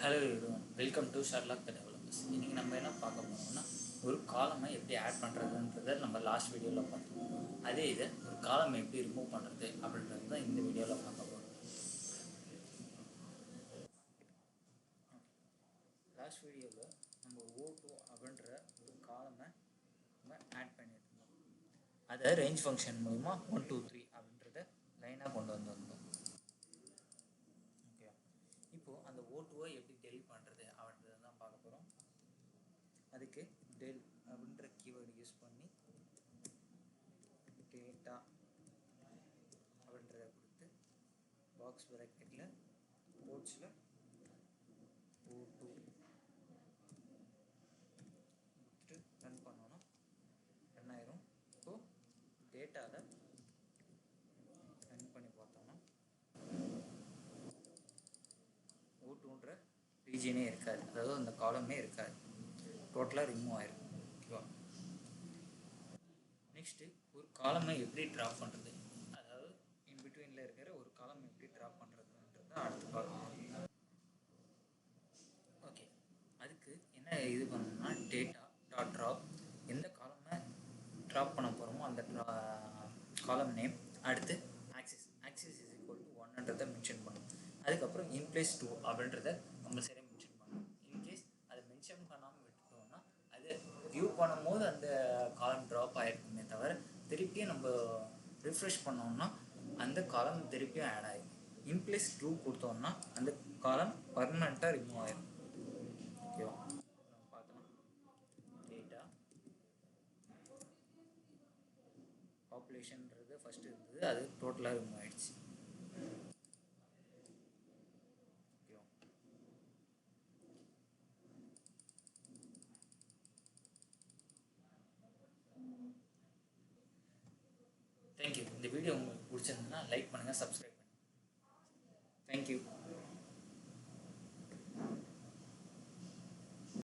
Hello everyone, welcome to Sherlock the developers. இன்றைக்கி நம்ம என்ன பார்க்க போனோம்னா, ஒரு காலமை எப்படி ஆட் பண்ணுறதுன்றதை நம்ம லாஸ்ட் வீடியோவில் பார்த்தோம். அதே இதை ஒரு காலமை எப்படி ரிமூவ் பண்ணுறது அப்படின்றது தான் இந்த வீடியோவில் பார்க்க போகிறோம். லாஸ்ட் வீடியோவில் நம்ம O2 அப்படின்ற ஒரு காலமை நம்ம ஆட் பண்ணியிருந்தோம். அதை ரேஞ்ச் ஃபங்க்ஷன் மூலிமா 1 2 3 அப்படின்றத லைனாக கொண்டு வந்திருந்தோம். ஓகே, இப்போது அந்த O2வை எப்படி டெலிட் பண்ணுறது அப்படின்றத தான் பார்க்க போகிறோம். அதுக்கு டெல் அப்படின்ற கீவேர்டு யூஸ் பண்ணி டேட்டா அப்படின்றத கொடுத்து பாக்ஸ் ப்ராக்கெட்டில் கோட்ஸில் O2 கொடுத்துட்டு ரன் பண்ணோன்னா ரன் ஆயிரும். இப்போது டேட்டாவில் ரன் பண்ணி பார்த்தோம்னா O2ன்ற ரீஜனே இருக்காது, அதாவது அந்த காலமே இருக்காது, டோட்டலாக ரிமூவ் ஆயிரும். ஓகேவா? நெக்ஸ்ட்டு ஒரு காலமை எப்படி ட்ராப் பண்ணுறது, அதாவது இன்பிட்வீனில் இருக்கிற ஒரு காலம் எப்படி ட்ராப் பண்ணுறதுன்றது அடுத்து பார்க்கணும். ஓகே, அதுக்கு என்ன இது பண்ணணும்னா டேட்டா டாட் ட்ராப், எந்த காலமை ட்ராப் பண்ண போகிறோமோ அந்த காலம் நேம், அடுத்து ஆக்சிஸ் இஸ் ஈக்குவல் டு 1ன்றதை மென்ஷன் பண்ணணும். அதுக்கப்புறம் இன்ப்ளேஸ் 2 அப்படின்றத கம்பல்சரியாக மென்ஷன் பண்ணணும். இன்கேஸ் அதை மென்ஷன் பண்ணாமல் விட்டுட்டோம்னா அது வியூ பண்ணும்போது அந்த காலம் ட்ராப் ஆகிருக்குமே தவிர திருப்பியும் நம்ம ரிஃப்ரெஷ் பண்ணோம்னா அந்த காலம் திருப்பியும் ஆட் ஆகிடும். இன்ப்ளேஸ் 2 கொடுத்தோம்னா அந்த காலம் பர்மனெண்ட்டாக ரிமூவ் ஆகிடும். ஓகேவா? நம்ம பார்த்தோம் டேட்டா பாப்புலேஷன்ன்றது ஃபஸ்ட்டு இருந்தது, அது டோட்டலாக ரிமூவ் ஆகிடுச்சு. ஓகேவா? தேங்க்யூ. இந்த வீடியோ உங்களுக்கு பிடிச்சிருந்ததுன்னா லைக் பண்ணுங்கள், சப்ஸ்கிரைப் பண்ணுங்கள். தேங்க்யூ.